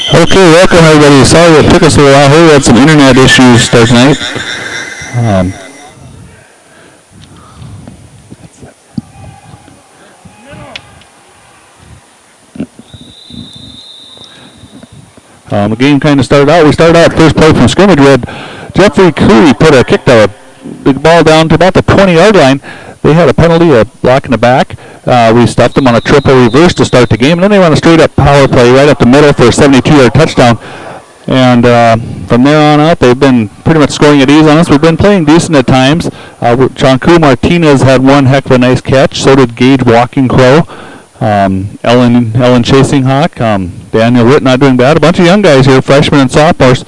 Okay, welcome everybody. Sorry it took us a while here. We had some internet issues start tonight. The game kind of started out. We started out first play from scrimmage. We had Jeffrey Curry kicked a big ball down to about the 20-yard line. They had a penalty, a block in the back. We stuffed them on a triple reverse to start the game, and then they went a straight-up power play right up the middle for a 72-yard touchdown. And from there on out, they've been pretty much scoring at ease on us. We've been playing decent at times. Chanku Martinez had one heck of a nice catch. So did Gage Walking Crow. Ellen Chasing Hawk. Daniel Witt not doing bad. A bunch of young guys here, freshmen and sophomores,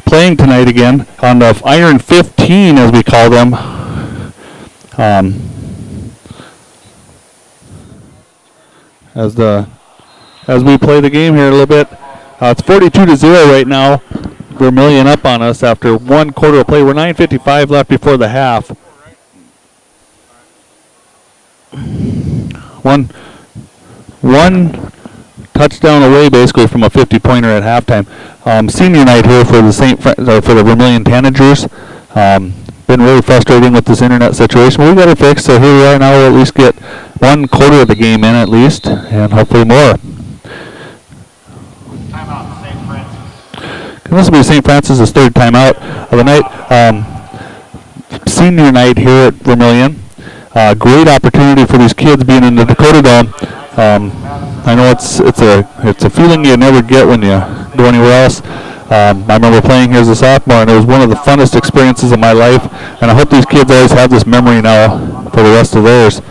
playing tonight again on the Iron 15, as we call them. As we play the game here a little bit. It's 42-0 right now. Vermillion up on us after one quarter of play. We're 9:55 left before the half. One touchdown away basically from a 50-pointer at halftime. Senior night here for the Vermillion Tanagers. Been really frustrating with this internet situation. We got it fixed, so here we are now. We'll at least get one quarter of the game in at least, and hopefully more. Timeout, St. Francis. This will be St. Francis' third timeout of the night. Senior night here at Vermillion. Great opportunity for these kids being in the Dakotadome. I know it's a feeling you never get when you go anywhere else. I remember playing here as a sophomore, and it was one of the funnest experiences of my life. And I hope these kids always have this memory now for the rest of theirs.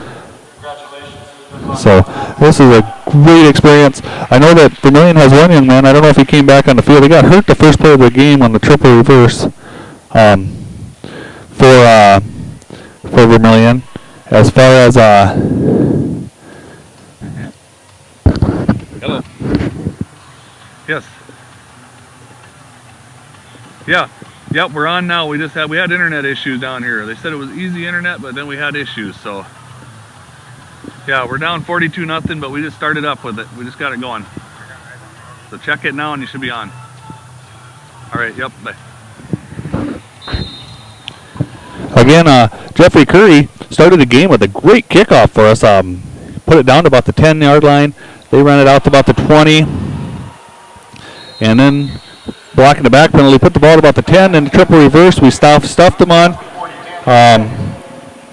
So this is a great experience. I know that Vermillion has one young man. I don't know if he came back on the field. He got hurt the first play of the game on the triple reverse for Vermillion. As far as hello. Yes. Yeah. Yep, we're on now. We had internet issues down here. They said it was easy internet, but then we had issues, so yeah, we're down 42-0, but we just started up with it. We just got it going. So check it now and you should be on. All right, yep, bye. Again, Jeffrey Curry started the game with a great kickoff for us. Put it down to about the 10-yard line. They ran it out to about the 20. And then blocking the back penalty, put the ball to about the 10, and the triple reverse, we stuffed them on.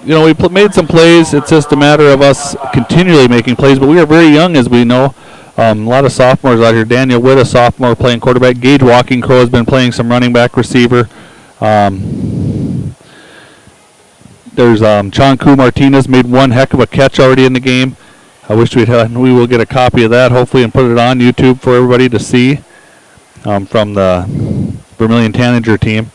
We made some plays. It's just a matter of us continually making plays, but we are very young, as we know. A lot of sophomores out here. Daniel Witt, a sophomore, playing quarterback. Gage Walking Crow has been playing some running back receiver. There's Chanku Martinez made one heck of a catch already in the game. I wish we will get a copy of that, hopefully, and put it on YouTube for everybody to see from the Vermillion Tanager team.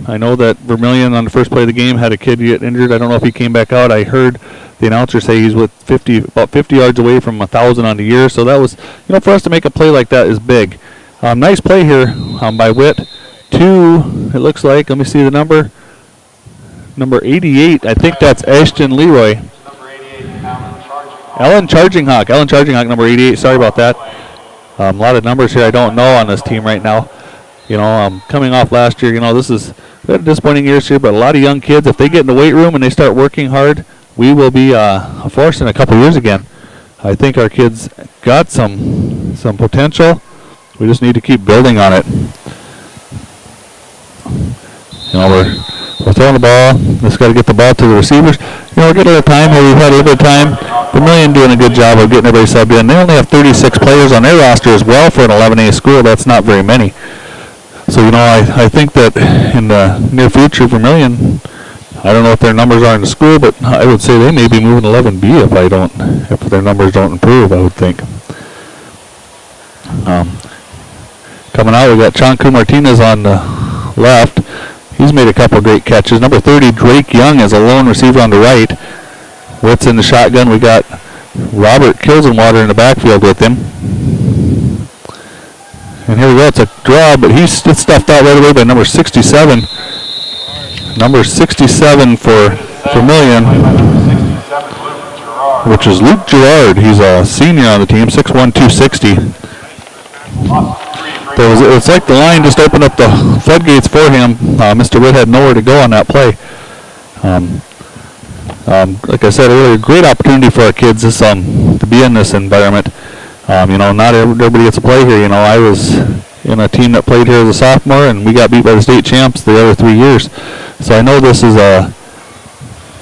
I know that Vermillion on the first play of the game had a kid get injured. I don't know if he came back out. I heard the announcer say he's about 50 yards away from 1,000 on the year. So that was, for us to make a play like that is big. Nice play here by Witt. It looks like, let me see the number. Number 88, I think that's Ashton Leroy. Number 88, Ellen Charging Hawk. Ellen Charging Hawk, number 88. Sorry about that. A lot of numbers here I don't know on this team right now. Coming off last year, we had a disappointing years here, but a lot of young kids, if they get in the weight room and they start working hard, we will be a force in a couple years again. I think our kids got some potential. We just need to keep building on it. We're throwing the ball. Just got to get the ball to the receivers. We're getting a little time here. We've had a little bit of time. Vermillion doing a good job of getting everybody subbed in. They only have 36 players on their roster as well for an 11A school. That's not very many. So, I think that in the near future, Vermillion, I don't know what their numbers are in the school, but I would say they may be moving 11B if their numbers don't improve, I would think. Coming out, we got Chanku Martinez on the left. He's made a couple of great catches. Number 30, Drake Young, is a lone receiver on the right. Witt's in the shotgun. We got Robert Kilsenwater in the backfield with him. And here we go. It's a draw, but he's stuffed out right away by number 67. Number 67 for Vermillion. which is Luke Gerard. He's a senior on the team, 6'1", 260. It's like the line just opened up the floodgates for him. Mr. Witt had nowhere to go on that play. Like I said earlier, great opportunity for our kids to be in this environment. Not everybody gets to play here. I was in a team that played here as a sophomore, and we got beat by the state champs the other 3 years. So I know this is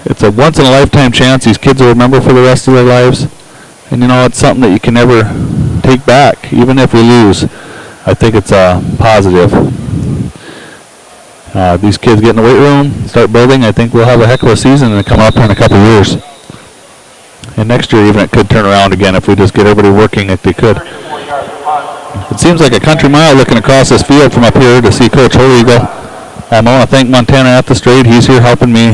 it's a once-in-a-lifetime chance these kids will remember for the rest of their lives. And, it's something that you can never take back, even if we lose. I think it's positive. These kids get in the weight room, start building. I think we'll have a heck of a season and come up in a couple of years. And next year even it could turn around again if we just get everybody working like they could. It seems like a country mile looking across this field from up here to see Coach Holegal. I want to thank Montana at the Straight. He's here helping me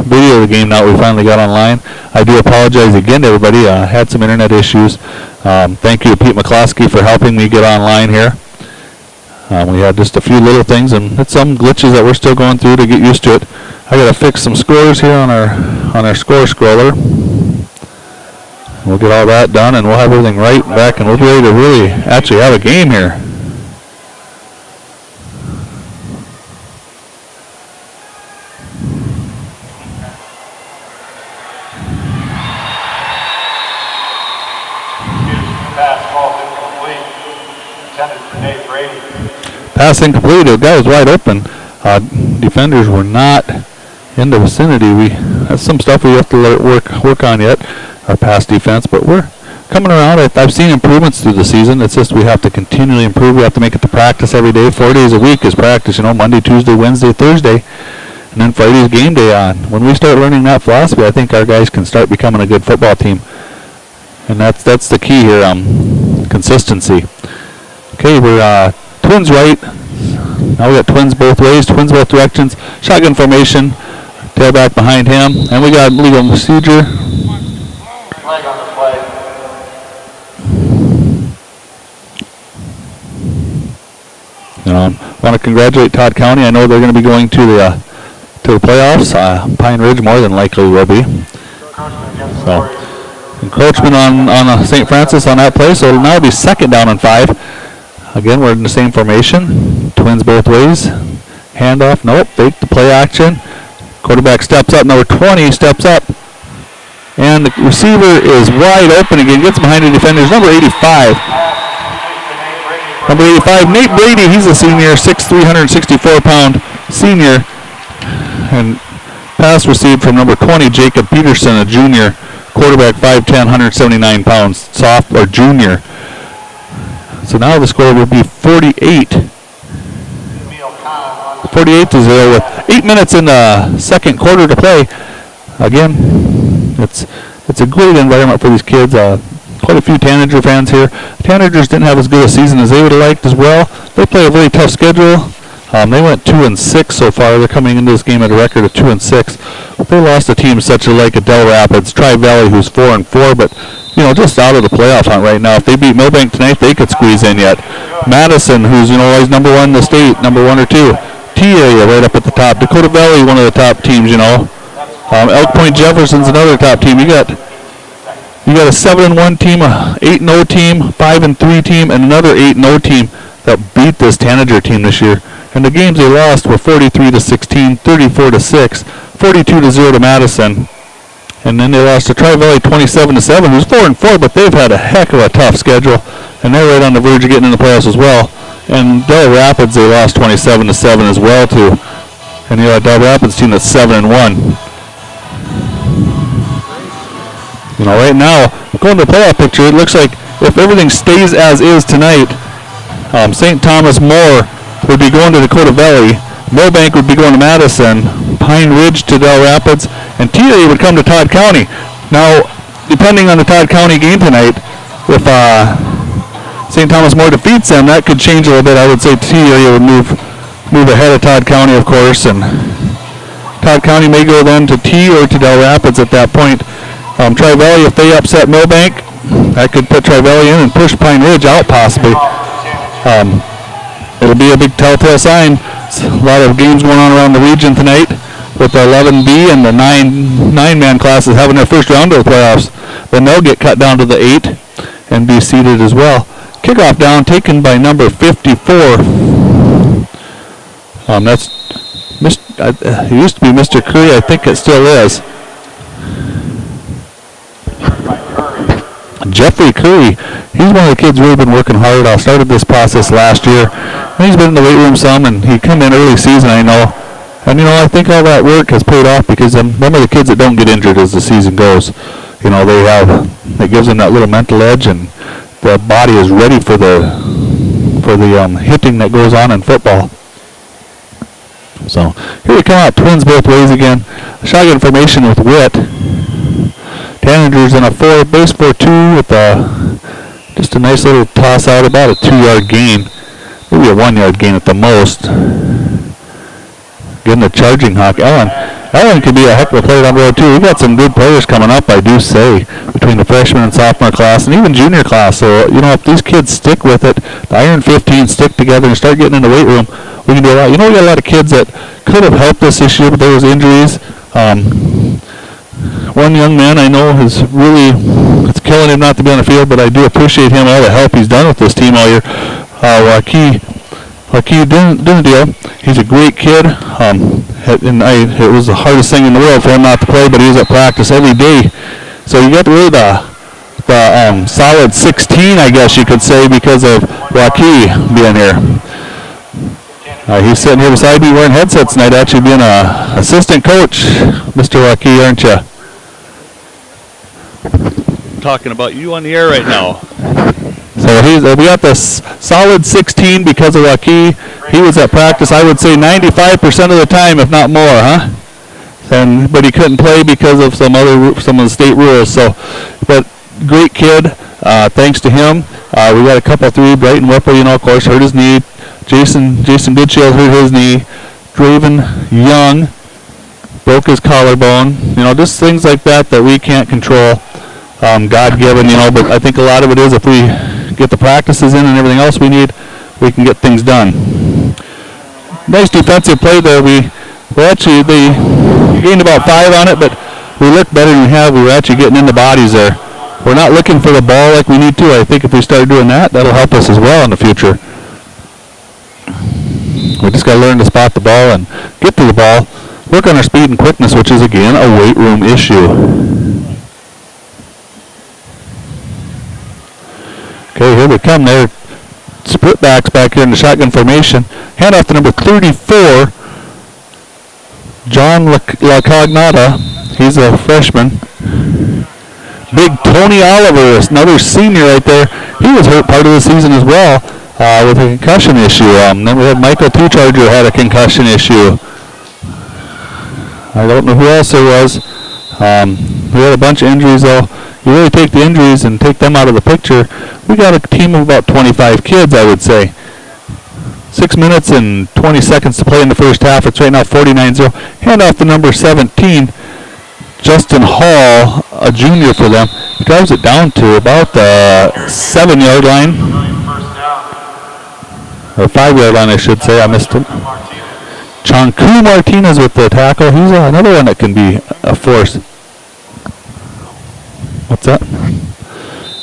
video the game now that we finally got online. I do apologize again to everybody. I had some internet issues. Thank you to Pete McCloskey for helping me get online here. We had just a few little things and it's some glitches that we're still going through to get used to it. I got to fix some scores here on our score scroller. We'll get all that done and we'll have everything right back and we'll be ready to really actually have a game here. Pass incomplete. The guy was wide open. Defenders were not in the vicinity. That's some stuff we have to let it work on yet. Our pass defense, but we're coming around. I've seen improvements through the season. It's just we have to continually improve. We have to make it to practice every day. 4 days a week is practice. Monday, Tuesday, Wednesday, Thursday, and then Friday's game day on. When we start learning that philosophy, I think our guys can start becoming a good football team. And that's the key here. Consistency. Okay, we're twins right. Now we got twins both ways, twins both directions. Shotgun formation, tailback behind him, and we got legal procedure. Flag on the play. I want to congratulate Todd County. I know they're going to be going to the playoffs. Pine Ridge more than likely will be. So encroachment on St. Francis on that play, so it'll now be second down and 5. Again, we're in the same formation. Twins both ways. Handoff. Nope. Fake the play action. Quarterback steps up. Number 20 steps up. And the receiver is wide open again. Gets behind the defenders. Number 85. Number 85, Nate Brady. He's a senior. 6'3", 164-pound senior. And pass received from number 20, Jacob Peterson, a junior. Quarterback, 5'10", 179 pounds. Sophomore, junior. So now the score will be 48-0 with 8 minutes in the second quarter to play. Again, it's a great environment for these kids. Quite a few Tanager fans here. Tanagers didn't have as good a season as they would have liked as well. They play a really tough schedule. They went 2-6 so far. They're coming into this game at a record of 2-6. They lost to teams such as like Del Rapids, Tri-Valley, who's 4-4, but just out of the playoff hunt right now. If they beat Millbank tonight, they could squeeze in yet. Madison, who's always number 1 in the state, number 1 or 2. T-Area right up at the top. Dakota Valley, one of the top teams. Elk Point Jefferson's another top team. You got a 7-1 team, a 8-0 team, 5-3 team, and another 8-0 team that beat this Tanager team this year. And the games they lost were 43-16, 34-6, 42-0 to Madison. And then they lost to Tri-Valley 27-7, who's 4-4, but they've had a heck of a tough schedule, and they're right on the verge of getting in the playoffs as well. And Del Rapids, they lost 27-7 as well too. And you got a Del Rapids team that's 7-1. Right now, going to the playoff picture, it looks like if everything stays as is tonight, St. Thomas More would be going to Dakota Valley, Millbank would be going to Madison, Pine Ridge to Del Rapids, and TA would come to Todd County. Now, depending on the Todd County game tonight, if St. Thomas More defeats them, that could change a little bit. I would say TA would move ahead of Todd County, of course, and Todd County may go then to T or to Del Rapids at that point. Tri-Valley, if they upset Millbank, that could put Tri-Valley in and push Pine Ridge out possibly. It'll be a big telltale sign. A lot of games going on around the region tonight with the 11B and the 9-man classes having their first round of the playoffs. then they'll get cut down to the 8 and be seated as well. Kickoff down taken by number 54. That's it used to be Mr. Curry. I think it still is. Jeffrey Curry, he's one of the kids really been working hard. I started this process last year. He's been in the weight room some, and he come in early season, I know. And, I think all that work has paid off because them of the kids that don't get injured as the season goes, it gives them that little mental edge, and the body is ready for the hitting that goes on in football. So here we come out, twins both ways again. Shotgun formation with Witt. Tanagers in a base 4-2 with just a nice little toss out, about a 2-yard gain, maybe a 1-yard gain at the most. Getting the charging hawk. Ellen could be a heck of a player down the road too. We've got some good players coming up, I do say, between the freshman and sophomore class and even junior class. So, if these kids stick with it, the Iron 15 stick together and start getting in the weight room, we can do a lot. We got a lot of kids that could have helped us this year, but there was injuries. One young man I know it's killing him not to be on the field, but I do appreciate him, all the help he's done with this team all year. Joaquin Dinadil, he's a great kid. It was the hardest thing in the world for him not to play, but he was at practice every day. So you got really the solid 16, I guess you could say, because of Joaquin being here. He's sitting here beside me wearing headsets tonight, actually being an assistant coach. Mr. Joaquin, aren't you? Talking about you on the air right now. So we got this solid 16 because of Joaquin. He was at practice, I would say 95% of the time, if not more, huh? But he couldn't play because of some of the state rules. So, but great kid. Thanks to him, we got a couple 3. Brighton Whipple, of course, hurt his knee. Jason Goodshield hurt his knee. Draven Young broke his collarbone. Just things like that we can't control. God-given, but I think a lot of it is if we get the practices in and everything else we need, we can get things done. Nice defensive play there. They gained about 5 on it, but we looked better than we have. We were actually getting in the bodies there. We're not looking for the ball like we need to. I think if we start doing that, that'll help us as well in the future. We just got to learn to spot the ball and get to the ball. Work on our speed and quickness, which is, again, a weight room issue. Okay, here we come. They're split backs back here in the shotgun formation. Hand off to number 34, John LaCognata. He's a freshman. Big Tony Oliver, another senior right there. He was hurt part of the season as well with a concussion issue. Then we had Michael Two-Charger had a concussion issue. I don't know who else there was. We had a bunch of injuries though. You really take the injuries and take them out of the picture. We got a team of about 25 kids, I would say. 6 minutes and 20 seconds to play in the first half. It's right now 49-0. Hand off to number 17, Justin Hall, a junior for them. He drives it down to about the 7-yard line. Or 5-yard line, I should say. I missed him. Chanku Martinez with the tackle. He's another one that can be a force. What's that?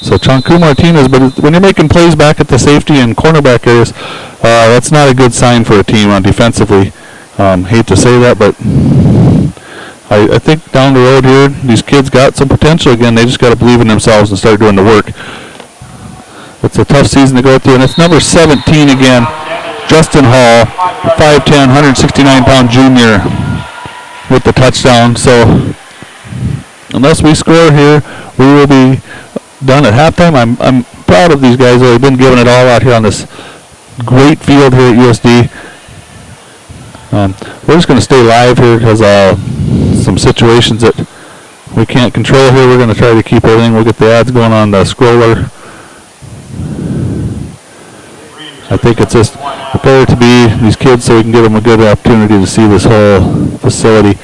So Chanku Martinez, but when you're making plays back at the safety and cornerback areas, that's not a good sign for a team on defensively. Hate to say that, but I think down the road here, these kids got some potential again. They just got to believe in themselves and start doing the work. It's a tough season to go through, and it's number 17 again, Justin Hall, 5'10", 169-pound junior with the touchdown. So unless we score here, we will be done at halftime. I'm proud of these guys. They've been giving it all out here on this great field here at USD. We're just going to stay live here because some situations that we can't control here. We're going to try to keep everything. We'll get the ads going on the scroller. I think it's just better to be these kids so we can give them a good opportunity to see this whole facility.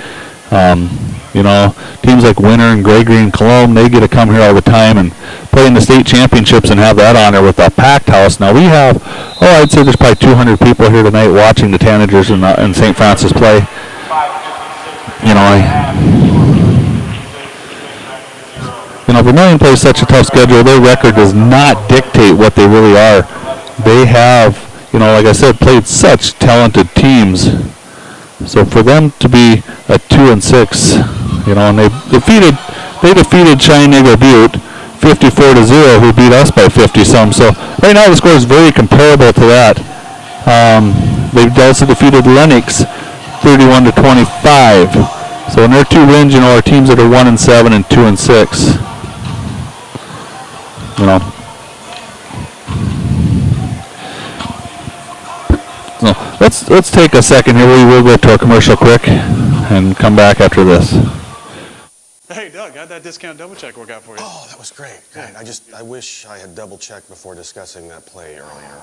Teams like Winter and Gregory and Cologne, they get to come here all the time and play in the state championships and have that honor with a packed house. Now we have, I'd say there's probably 200 people here tonight watching the Tanagers and St. Francis play. Vermillion plays such a tough schedule. Their record does not dictate what they really are. They have, like I said, played such talented teams. So for them to be at 2-6, and they defeated Cheyenne Butte 54-0, who beat us by 50 some. So right now the score is very comparable to that. They've also defeated Lennox 31-25. So in their two wins, are teams that are 1-7 and 2-6. So let's take a second here. We will go to a commercial quick and come back after this. Hey, Doug, how'd that discount double check work out for you? Oh, that was great. I wish I had double checked before discussing that play earlier.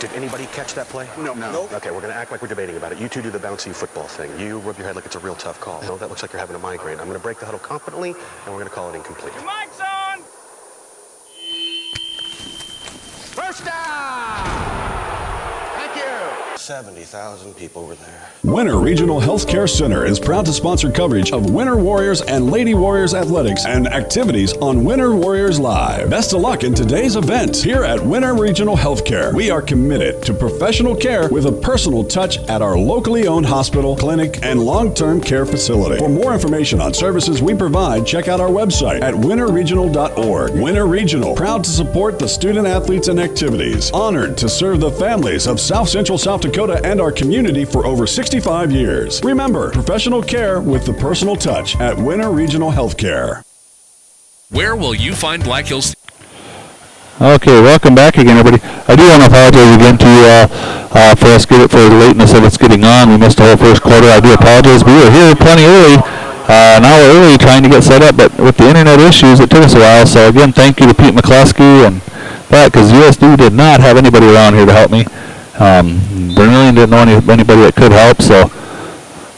Did anybody catch that play? No. Okay, we're going to act like we're debating about it. You two do the bouncy football thing. You rub your head like it's a real tough call. No, that looks like you're having a migraine. I'm going to break the huddle confidently, and we're going to call it incomplete. Your mic's on! First down! Thank you! 70,000 people were there. Winter Regional Healthcare Center is proud to sponsor coverage of Winter Warriors and Lady Warriors athletics and activities on Winter Warriors Live. Best of luck in today's event. Here at Winter Regional Healthcare, we are committed to professional care with a personal touch at our locally owned hospital, clinic, and long-term care facility. For more information on services we provide, check out our website at winterregional.org. Winter Regional, proud to support the student athletes and activities. Honored to serve the families of South Central South Dakota and our community for over 65 years. Remember, professional care with the personal touch at Winter Regional Healthcare. Where will you find Black Hills? Okay, welcome back again, everybody. I do want to apologize again to you for the lateness of it's getting on. We missed the whole first quarter. I do apologize. We were here plenty early, an hour early, trying to get set up, but with the internet issues, it took us a while. So again, thank you to Pete McCluskey and that, because USD did not have anybody around here to help me. Vermillion didn't know anybody that could help, so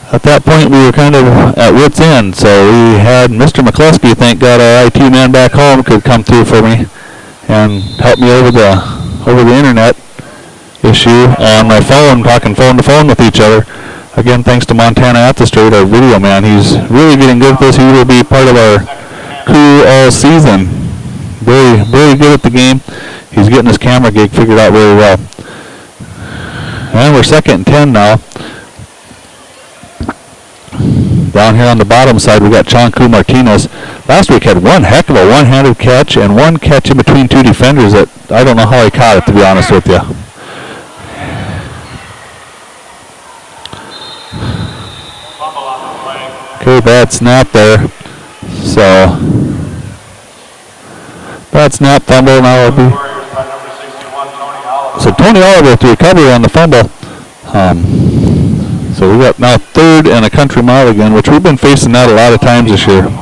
at that point we were kind of at wit's end. So we had Mr. McCluskey, thank God our IT man back home could come through for me and help me over the internet issue on my phone, talking phone to phone with each other. Again, thanks to Montana at the Straight, our video man. He's really getting good at this. He will be part of our crew all season. Very, very good at the game. He's getting his camera gig figured out very well. And we're 2nd and 10 now. Down here on the bottom side, we got Chanku Martinez. Last week had one heck of a one-handed catch and one catch in between two defenders that I don't know how he caught it, to be honest with you. Okay, bad snap there. So, bad snap, fumble, now it'll be. So Tony Oliver with the recovery on the fumble. So we got now 3rd and a country mile again, which we've been facing that a lot of times this year. Brings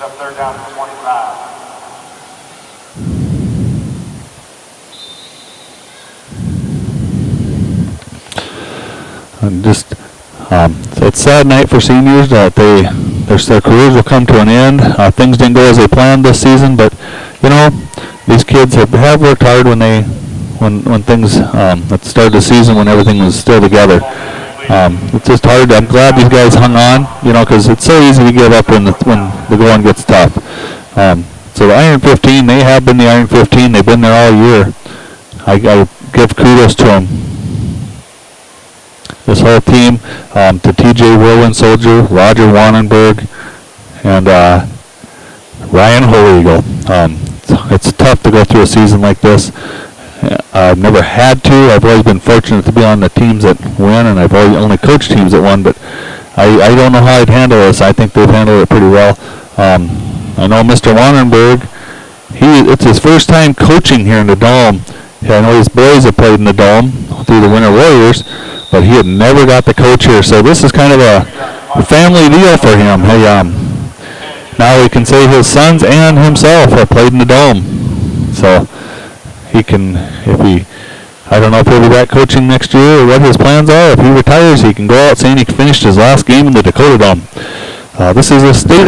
up 3rd down to 25. And just so it's a sad night for seniors that their careers will come to an end. Things didn't go as they planned this season, but these kids have worked hard when things at the start of the season when everything was still together. It's just hard. I'm glad these guys hung on, because it's so easy to give up when the going gets tough. So the Iron 15, they have been the Iron 15. They've been there all year. I give kudos to them. This whole team, to TJ Whirlwind Soldier, Roger Wannenberg, and Ryan Holeagle. It's tough to go through a season like this. I've never had to. I've always been fortunate to be on the teams that win, and I've only coached teams that won, but I don't know how I'd handle this. I think they've handled it pretty well. I know Mr. Wannenberg, it's his first time coaching here in the Dome. I know his boys have played in the Dome through the Winter Warriors, but he had never got to coach here, so this is kind of a family deal for him. Hey, now we can say his sons and himself have played in the Dome, so he can, I don't know if he'll be back coaching next year or what his plans are. If he retires, he can go out saying he finished his last game in the Dakotadome. This is the site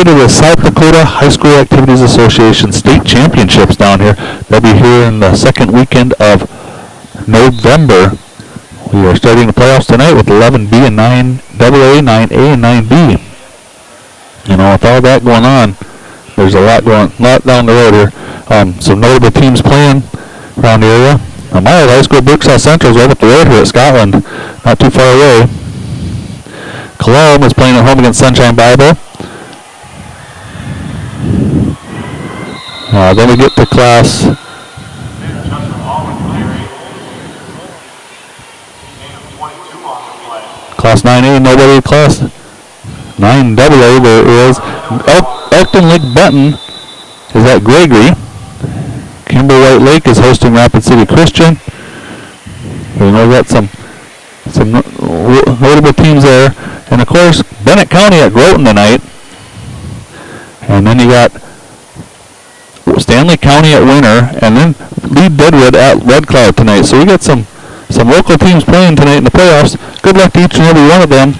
of the South Dakota High School Activities Association State Championships down here. They'll be here in the second weekend of November. We are starting the playoffs tonight with 11B and 9AA, 9A, and 9B. With all that going on, there's a lot down the road here. Some notable teams playing around the area. My high school, Brook South Central, is right up the road here at Scotland, not too far away. Cologne is playing at home against Sunshine Bible. Then we get to class. Class 9A, nobody. Class 9AA, there is. Elkton Lake Benton is at Gregory. Kimber White Lake is hosting Rapid City Christian. We know we got some notable teams there. And of course, Bennett County at Groton tonight. And then you got Stanley County at Winter, and then Lead Deadwood at Red Cloud tonight. So we got some local teams playing tonight in the playoffs. Good luck to each and every one of them.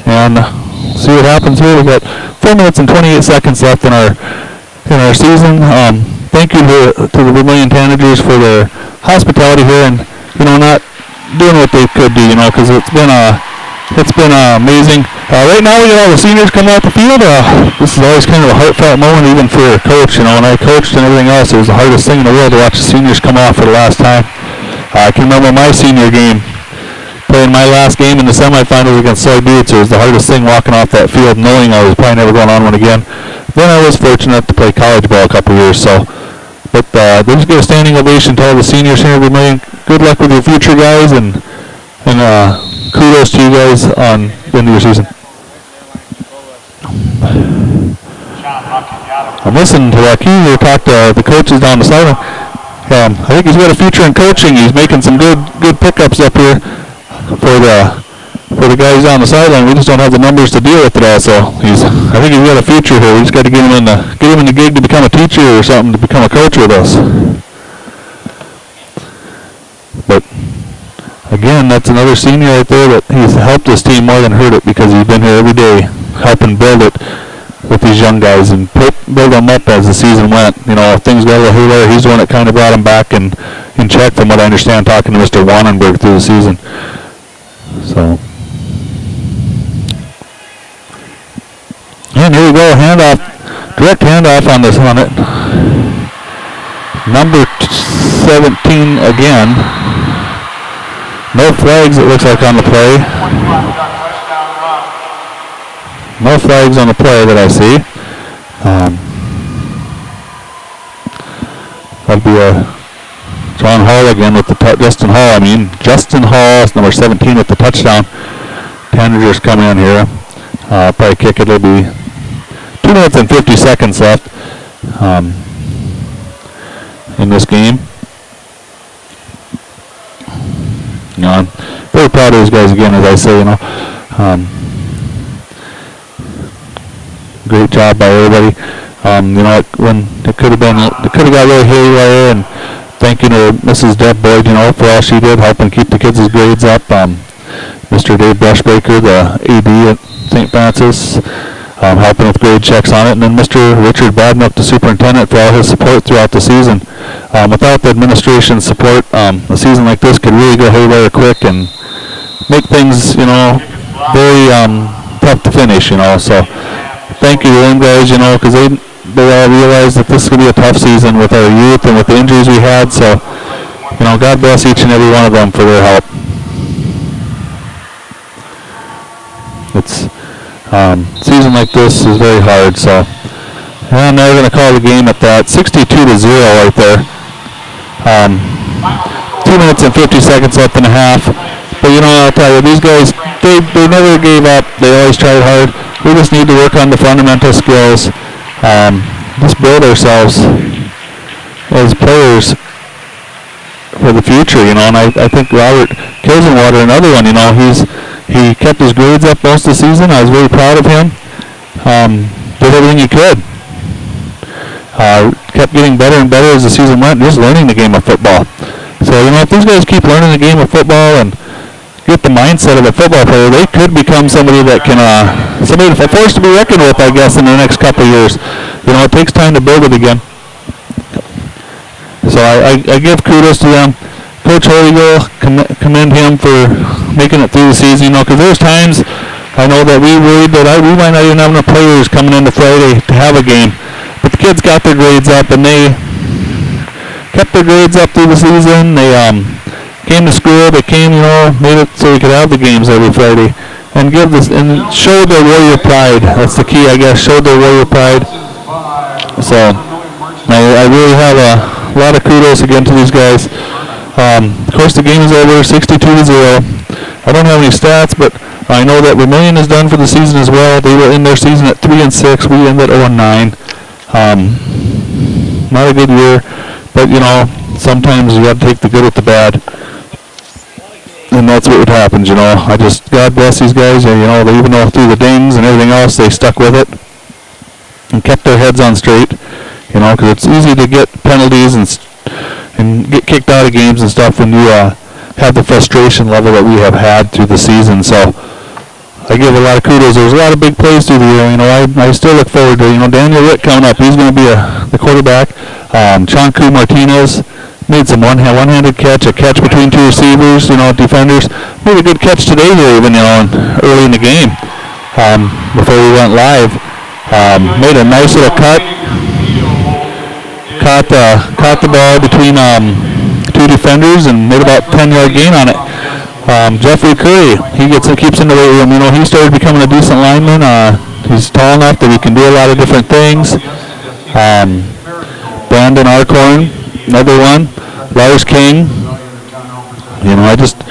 And see what happens here. We've got 4 minutes and 28 seconds left in our season. Thank you to the Vermillion Tanagers for their hospitality here, and not doing what they could do, because it's been amazing. Right now we got all the seniors coming out the field. This is always kind of a heartfelt moment, even for a coach. When I coached and everything else, it was the hardest thing in the world to watch the seniors come off for the last time. I can remember my senior game, playing my last game in the semifinals against Soy Buttes. It was the hardest thing walking off that field, knowing I was probably never going on one again. Then I was fortunate to play college ball a couple years, so. But they just give a standing ovation to all the seniors here at Vermillion. Good luck with your future, guys, and kudos to you guys on the end of your season. I'm listening to Joaquin here talk to the coaches down the sideline. I think he's got a future in coaching. He's making some good pickups up here for the guys down the sideline. We just don't have the numbers to deal with it all. So I think he's got a future here. We just got to get him in the gig to become a teacher or something, to become a coach with us. But again, that's another senior right there that he's helped this team more than hurt it, because he's been here every day helping build it with these young guys and build them up as the season went. If things got a little haywire, he's the one that kind of brought them back in check, from what I understand, talking to Mr. Wannenberg through the season. So, and here we go, direct handoff on this one. Number 17 again. No flags, it looks like, on the play. No flags on the play that I see. That'd be John Hall again with the Justin Hall, number 17 with the touchdown. Tanagers coming in here. Probably kick it. It'll be 2 minutes and 50 seconds left in this game. I'm very proud of these guys again, as I say. Great job by everybody. When it could have got really haywire, and thank you to Mrs. Deb Boyd, for all she did, helping keep the kids' grades up. Mr. Dave Brushbaker, the AD at St. Francis, helping with grade checks on it, and then Mr. Richard Badnup, the superintendent, for all his support throughout the season. Without the administration's support, a season like this could really go haywire quick and make things, very tough to finish, So thank you to them guys, because they all realized that this is going to be a tough season with our youth and with the injuries we had. So, God bless each and every one of them for their help. It's season like this is very hard. So, and they're going to call the game at that. 62-0 right there. 2 minutes and 50 seconds left in the half. But I'll tell you, these guys, they never gave up. They always tried hard. We just need to work on the fundamental skills. Just build ourselves as players for the future, And I think Robert Kilsenwater, another one, he kept his grades up most of the season. I was very proud of him. Did everything he could. Kept getting better and better as the season went, just learning the game of football. So, if these guys keep learning the game of football and get the mindset of a football player, they could become somebody that can, a force to be reckoned with, I guess, in the next couple of years. It takes time to build it again. So I give kudos to them. Coach Holygill, commend him for making it through the season, because there's times I know that we worried that we might not even have enough players coming into Friday to have a game. kids got their grades up, and they kept their grades up through the season. They came to school. They came, made it so we could have the games every Friday, and show their warrior pride. That's the key, I guess. Showed their warrior pride. So I really have a lot of kudos again to these guys. Of course, the game is over, 62-0. I don't have any stats, but I know that Vermillion is done for the season as well. They were in their season at 3-6. We ended at 0-9. Not a good year, but sometimes you got to take the good with the bad, and that's what happens. God bless these guys. They even though through the dings and everything else, they stuck with it and kept their heads on straight. Because it's easy to get penalties and get kicked out of games and stuff when you have the frustration level that we have had through the season. So I give a lot of kudos. There was a lot of big plays through the year. I still look forward to Daniel Witt coming up. He's going to be the quarterback. Chanku Martinez made some one-handed catch, a catch between two receivers, defenders. Made a good catch today here, even early in the game before we went live. Made a nice little cut. Caught the ball between two defenders and made about 10-yard gain on it. Jeffrey Curry, he keeps in the weight room. He started becoming a decent lineman. He's tall enough that he can do a lot of different things. Brandon Arcorn, another one. Lars King. I just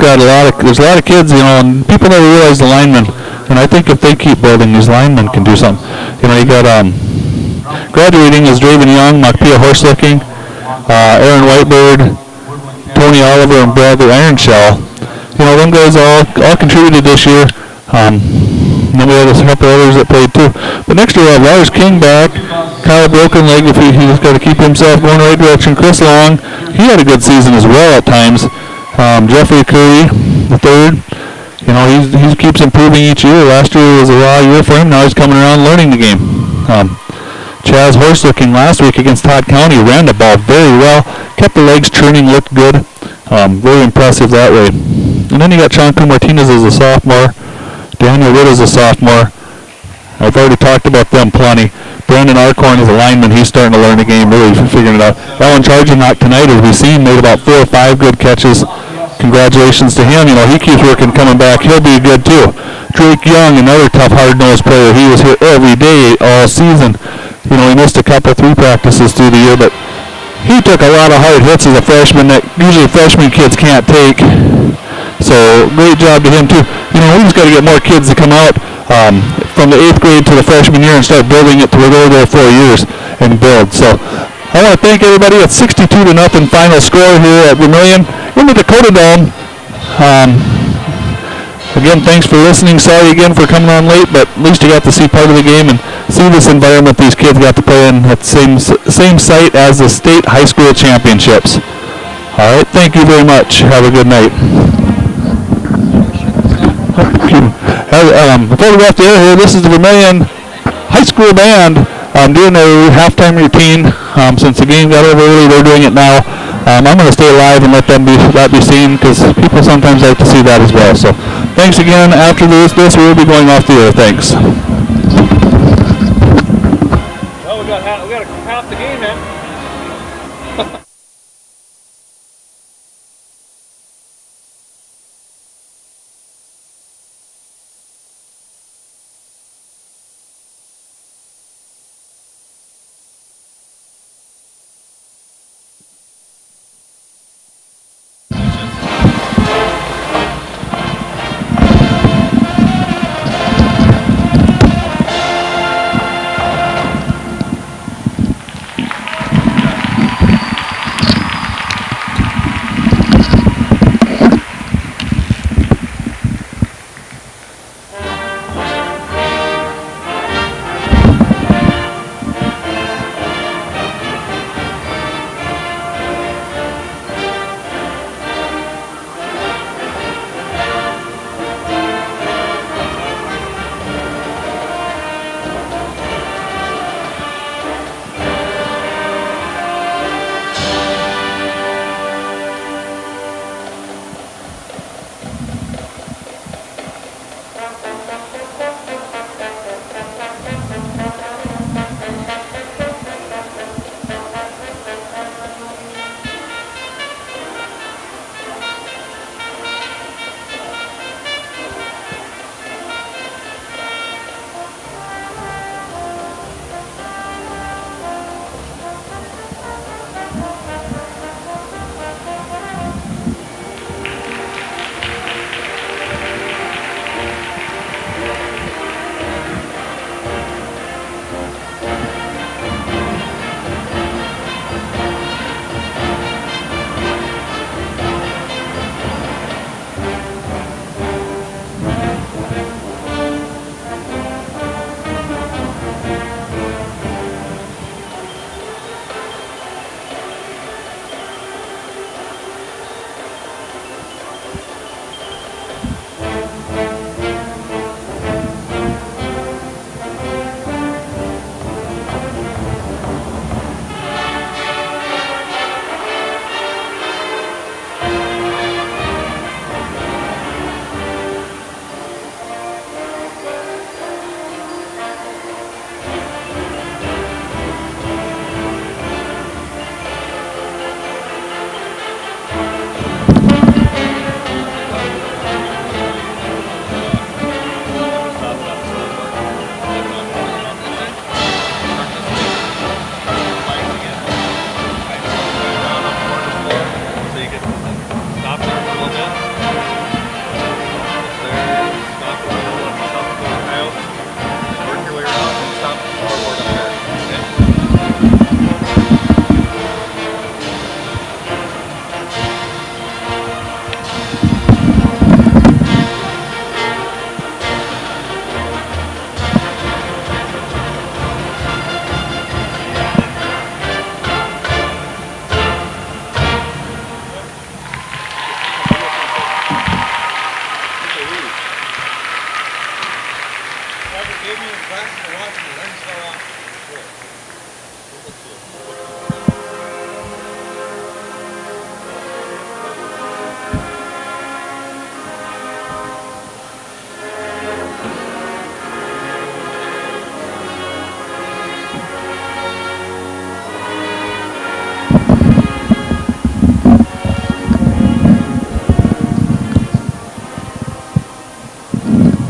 got there's a lot of kids, and people never realize the linemen. And I think if they keep building, these linemen can do something. You got graduating is Draven Young, Makpia Horselooking, Aaron Whitebird, Tony Oliver, and Bradley Ironshell. Them guys all contributed this year. Then we had a couple others that played too. But next year we have Lars King back, Kyle Broken Leg if he's got to keep himself going the right direction. Chris Long, he had a good season as well at times. Jeffrey Curry, the third. He keeps improving each year. Last year was a raw year for him. Now he's coming around learning the game. Chaz Horselooking last week against Todd County ran the ball very well, kept the legs churning, looked good. Very impressive that way. And then you got Chanku Martinez as a sophomore, Daniel Witt as a sophomore. I've already talked about them plenty. Brandon Arcorn is a lineman. He's starting to learn the game, really figuring it out. Alan Chargenock tonight, as we've seen, made about 4 or 5 good catches. Congratulations to him. He keeps working, coming back. He'll be good too. Drake Young, another tough, hard-nosed player. He was here every day all season. He missed a couple, 3 practices through the year, but he took a lot of hard hits as a freshman that usually freshman kids can't take. So great job to him too. We just got to get more kids to come out from the 8th grade to the freshman year and start building it to where they're there 4 years and build. So I want to thank everybody. It's 62-0 final score here at Vermillion in the Dakotadome. Again, thanks for listening. Sorry again for coming on late, but at least you got to see part of the game and see this environment these kids got to play in at the same site as the state high school championships. All right, thank you very much. Have a good night. Before we go off the air here, this is the Vermillion High School Band doing their halftime routine. Since the game got over early, they're doing it now. I'm going to stay live and let that be seen because people sometimes like to see that as well. So thanks again. After this we will be going off the air. Thanks. Well, we got half the game in.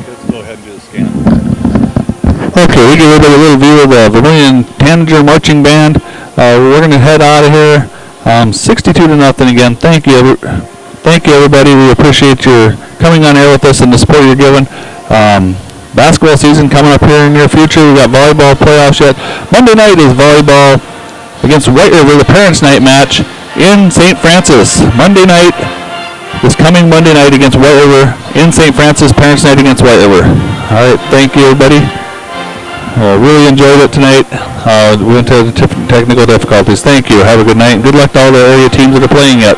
Let's go ahead and do the scan. Okay, we give everybody a little view of the Vermillion Tanager marching band. We're going to head out of here. 62-0 again. Thank you, everybody. We appreciate your coming on air with us and the support you're giving. Basketball season coming up here in the near future. We got volleyball playoffs yet. Monday night is volleyball against White River, the Parents' Night match in St. Francis. Monday night. This coming Monday night against White River in St. Francis, Parents' Night against White River. All right, thank you, everybody. Really enjoyed it tonight. We went to the technical difficulties. Thank you. Have a good night. Good luck to all the area teams that are playing yet.